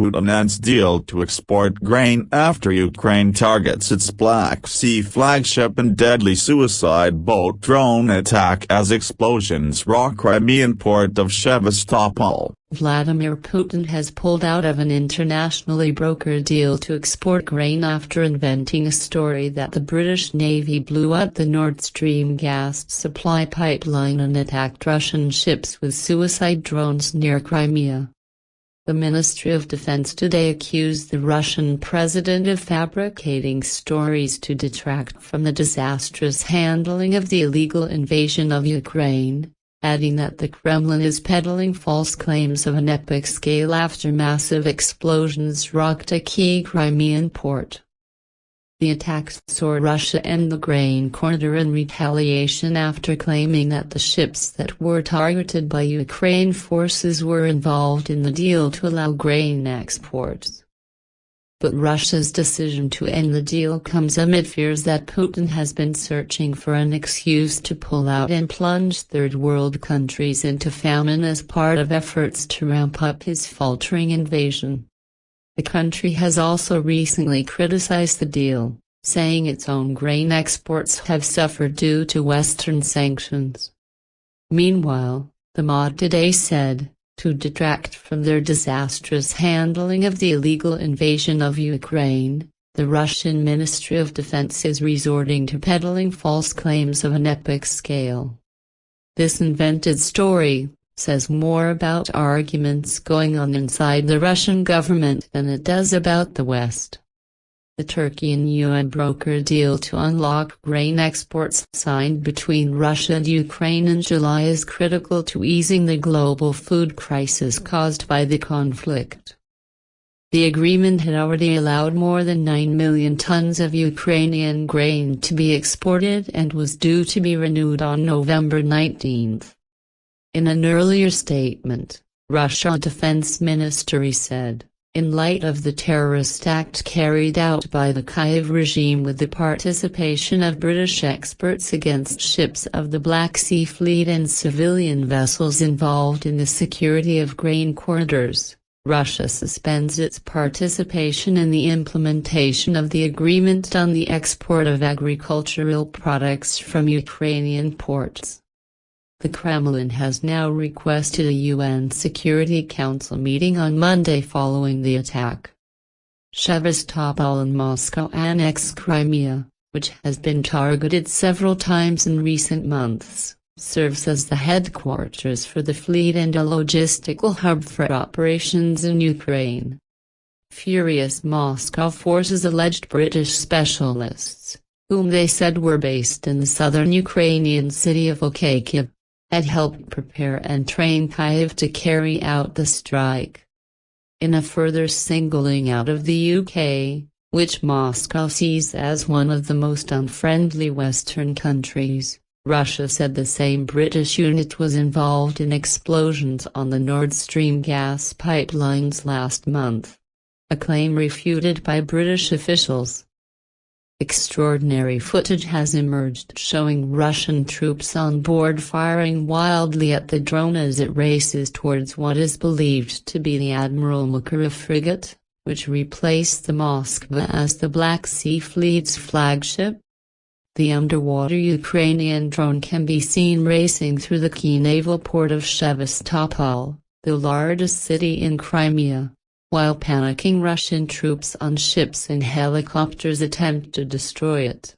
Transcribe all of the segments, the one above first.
Putin ends deal to export grain after Ukraine targets its Black Sea flagship in deadly suicide boat drone attack as explosions rock Crimean port of Sevastopol. Vladimir Putin has pulled out of an internationally brokered deal to export grain after inventing a story that the British Navy blew up the Nordstream gas supply pipeline and attacked Russian ships with suicide drones near Crimea. The Ministry of Defense today accused the Russian president of fabricating stories to detract from the disastrous handling of the illegal invasion of Ukraine, adding that the Kremlin is peddling false claims of an epic scale after massive explosions rocked a key Crimean port. The attacks saw Russia end the grain corridor in retaliation after claiming that the ships that were targeted by Ukraine forces were involved in the deal to allow grain exports. But Russia's decision to end the deal comes amid fears that Putin has been searching for an excuse to pull out and plunge third world countries into famine as part of efforts to ramp up his faltering invasion. The country has also recently criticized the deal, saying its own grain exports have suffered due to Western sanctions. Meanwhile, the MOD today said, to detract from their disastrous handling of the illegal invasion of Ukraine, the Russian Ministry of Defense is resorting to peddling false claims of an epic scale. This invented story says more about arguments going on inside the Russian government than it does about the West. The Turkey and UN brokered deal to unlock grain exports signed between Russia and Ukraine in July is critical to easing the global food crisis caused by the conflict. The agreement had already allowed more than 9 million tons of Ukrainian grain to be exported and was due to be renewed on November 19. In an earlier statement, Russia's defense ministry said, in light of the terrorist act carried out by the Kyiv regime with the participation of British experts against ships of the Black Sea Fleet and civilian vessels involved in the security of grain corridors, Russia suspends its participation in the implementation of the agreement on the export of agricultural products from Ukrainian ports. The Kremlin has now requested a UN Security Council meeting on Monday following the attack. Sevastopol and Moscow annexed Crimea, which has been targeted several times in recent months, serves as the headquarters for the fleet and a logistical hub for operations in Ukraine. Furious Moscow forces alleged British specialists, whom they said were based in the southern Ukrainian city of Kyiv, had helped prepare and train Kyiv to carry out the strike. In a further singling out of the UK, which Moscow sees as one of the most unfriendly Western countries, Russia said the same British unit was involved in explosions on the Nord Stream gas pipelines last month, a claim refuted by British officials. Extraordinary footage has emerged showing Russian troops on board firing wildly at the drone as it races towards what is believed to be the Admiral Makarov frigate, which replaced the Moskva as the Black Sea Fleet's flagship. The underwater Ukrainian drone can be seen racing through the key naval port of Sevastopol, the largest city in Crimea, while panicking Russian troops on ships and helicopters attempt to destroy it.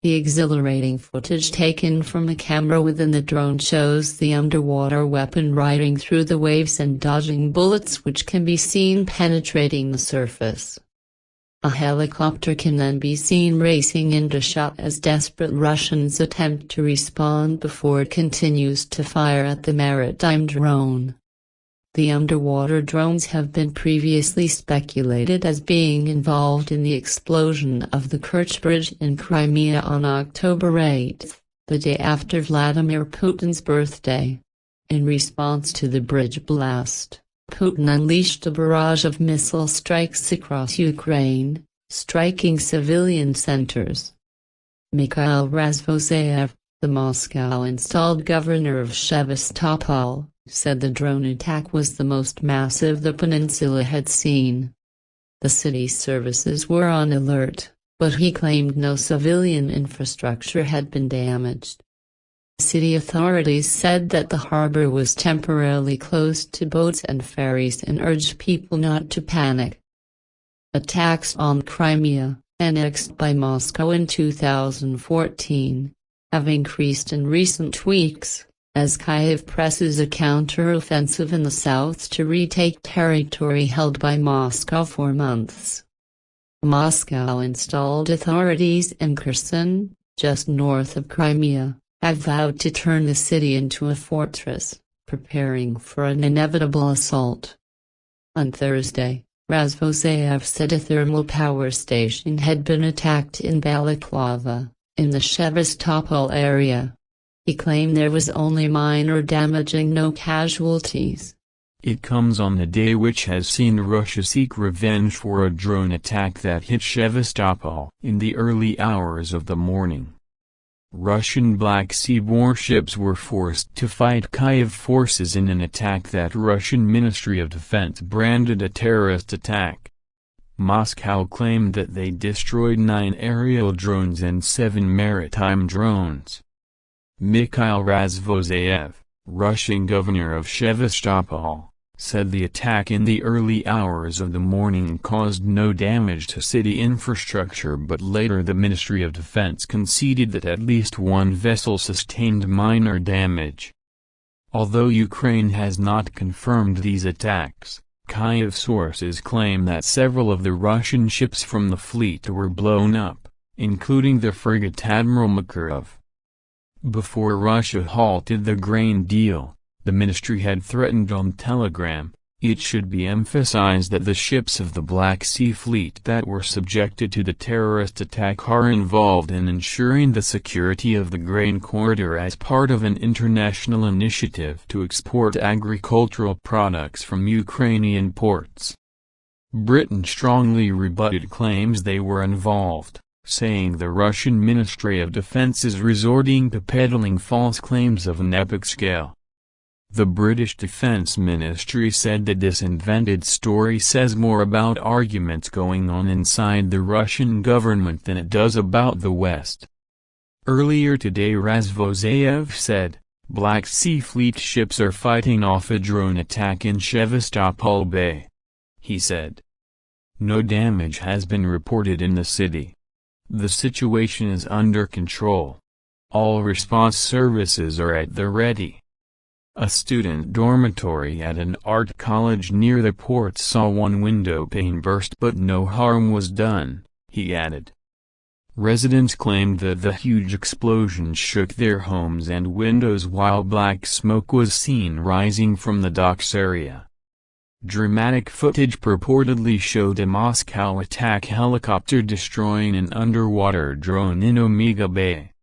The exhilarating footage taken from a camera within the drone shows the underwater weapon riding through the waves and dodging bullets which can be seen penetrating the surface. A helicopter can then be seen racing into shot as desperate Russians attempt to respond before it continues to fire at the maritime drone. The underwater drones have been previously speculated as being involved in the explosion of the Kerch Bridge in Crimea on October 8, the day after Vladimir Putin's birthday. In response to the bridge blast, Putin unleashed a barrage of missile strikes across Ukraine, striking civilian centers. Mikhail Razvozayev, the Moscow-installed governor of Sevastopol, said the drone attack was the most massive the peninsula had seen. The city's services were on alert, but he claimed no civilian infrastructure had been damaged. City authorities said that the harbor was temporarily closed to boats and ferries and urged people not to panic. Attacks on Crimea, annexed by Moscow in 2014, have increased in recent weeks, as Kyiv presses a counter-offensive in the south to retake territory held by Moscow for months. Moscow installed authorities in Kherson, just north of Crimea, have vowed to turn the city into a fortress, preparing for an inevitable assault. On Thursday, Razvozayev said a thermal power station had been attacked in Balaklava, in the Sevastopol area. He claimed there was only minor damage and no casualties. It comes on the day which has seen Russia seek revenge for a drone attack that hit Sevastopol in the early hours of the morning. Russian Black Sea warships were forced to fight Kyiv forces in an attack that Russian Ministry of Defense branded a terrorist attack. Moscow claimed that they destroyed 9 aerial drones and 7 maritime drones. Mikhail Razvozayev, Russian governor of Sevastopol, said the attack in the early hours of the morning caused no damage to city infrastructure, but later the Ministry of Defense conceded that at least one vessel sustained minor damage. Although Ukraine has not confirmed these attacks, Kyiv sources claim that several of the Russian ships from the fleet were blown up, including the frigate Admiral Makarov. Before Russia halted the grain deal, the ministry had threatened on Telegram. It should be emphasized that the ships of the Black Sea Fleet that were subjected to the terrorist attack are involved in ensuring the security of the grain corridor as part of an international initiative to export agricultural products from Ukrainian ports. Britain strongly rebutted claims they were involved, saying the Russian Ministry of Defense is resorting to peddling false claims of an epic scale. The British Defence Ministry said that this invented story says more about arguments going on inside the Russian government than it does about the West. Earlier today Razvozayev said, Black Sea Fleet ships are fighting off a drone attack in Sevastopol Bay. He said, no damage has been reported in the city. The situation is under control. All response services are at the ready. A student dormitory at an art college near the port saw one window pane burst but no harm was done, he added. Residents claimed that the huge explosion shook their homes and windows while black smoke was seen rising from the docks area. Dramatic footage purportedly showed a Moscow attack helicopter destroying an underwater drone in Omega Bay.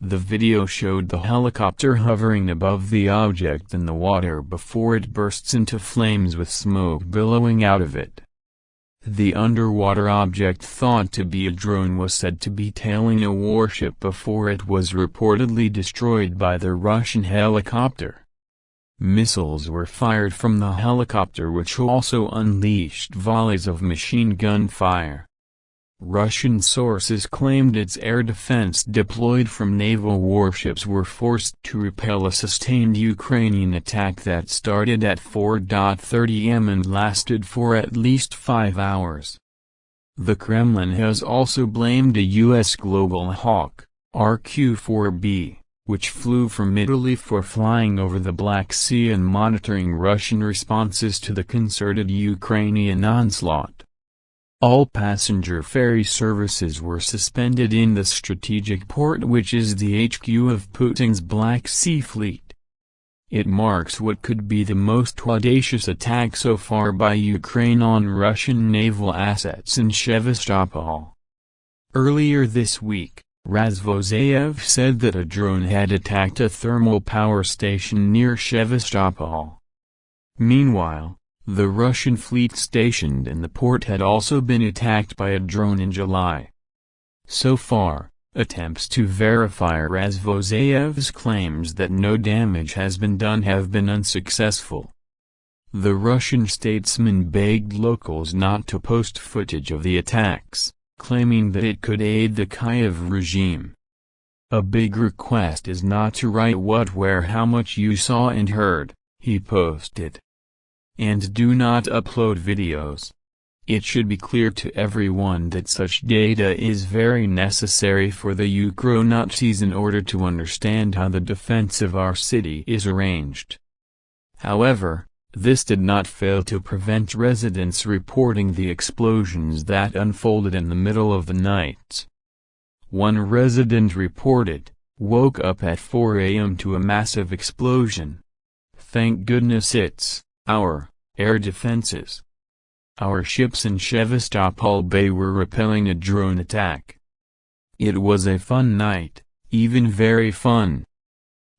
The video showed the helicopter hovering above the object in the water before it bursts into flames with smoke billowing out of it. The underwater object thought to be a drone was said to be tailing a warship before it was reportedly destroyed by the Russian helicopter. Missiles were fired from the helicopter which also unleashed volleys of machine gun fire. Russian sources claimed its air defense deployed from naval warships were forced to repel a sustained Ukrainian attack that started at 4:30 am and lasted for at least 5 hours. The Kremlin has also blamed a U.S. Global Hawk, RQ-4B, which flew from Italy for flying over the Black Sea and monitoring Russian responses to the concerted Ukrainian onslaught. All passenger ferry services were suspended in the strategic port which is the HQ of Putin's Black Sea Fleet. It marks what could be the most audacious attack so far by Ukraine on Russian naval assets in Sevastopol. Earlier this week, Razvozayev said that a drone had attacked a thermal power station near Sevastopol. Meanwhile, the Russian fleet stationed in the port had also been attacked by a drone in July. So far, Attempts to verify Razvozayev's claims that no damage has been done have been unsuccessful. The Russian statesman begged locals not to post footage of the attacks, claiming that it could aid the Kyiv regime. "A big request is not to write what, where, how much you saw and heard," he posted. "And do not upload videos. It should be clear to everyone that such data is very necessary for the Ukro-Nazis in order to understand how the defense of our city is arranged." However, this did not fail to prevent residents reporting the explosions that unfolded in the middle of the night. One resident reported, "Woke up at 4 a.m. to a massive explosion. Thank goodness it's our air defenses. Our ships in Sevastopol Bay were repelling a drone attack. It was a fun night, even very fun."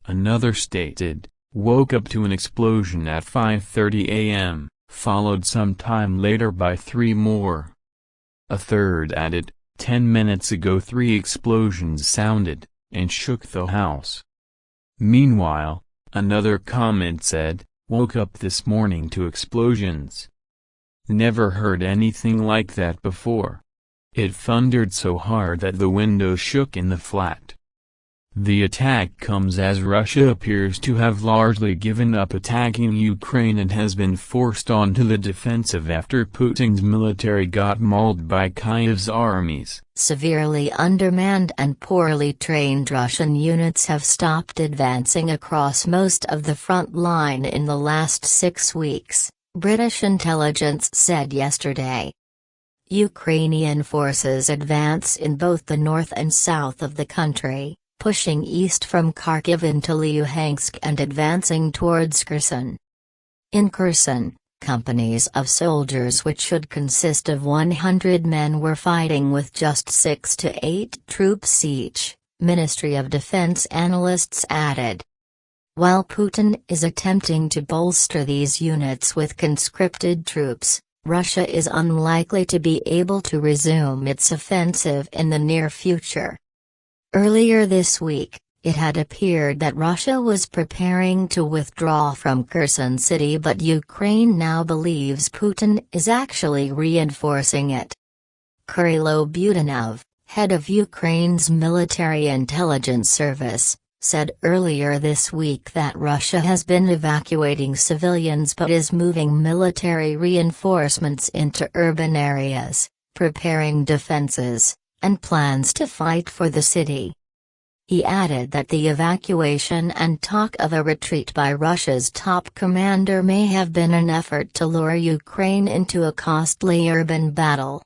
Another stated, "Woke up to an explosion at 5:30 a.m., followed some time later by 3 more." A third added, "10 minutes ago 3 explosions sounded, and shook the house." Meanwhile, another comment said, "Woke up this morning to explosions. Never heard anything like that before. It thundered so hard that the windows shook in the flat." The attack comes as Russia appears to have largely given up attacking Ukraine and has been forced onto the defensive after Putin's military got mauled by Kyiv's armies. Severely undermanned and poorly trained Russian units have stopped advancing across most of the front line in the last 6 weeks, British intelligence said yesterday. Ukrainian forces advance in both the north and south of the country, pushing east from Kharkiv into Luhansk and advancing towards Kherson. In Kherson, companies of soldiers which should consist of 100 men were fighting with just 6 to 8 troops each, Ministry of Defense analysts added. While Putin is attempting to bolster these units with conscripted troops, Russia is unlikely to be able to resume its offensive in the near future. Earlier this week, it had appeared that Russia was preparing to withdraw from Kherson city, but Ukraine now believes Putin is actually reinforcing it. Kirill Budanov, head of Ukraine's military intelligence service, said earlier this week that Russia has been evacuating civilians but is moving military reinforcements into urban areas, preparing defenses, and plans to fight for the city. He added that the evacuation and talk of a retreat by Russia's top commander may have been an effort to lure Ukraine into a costly urban battle.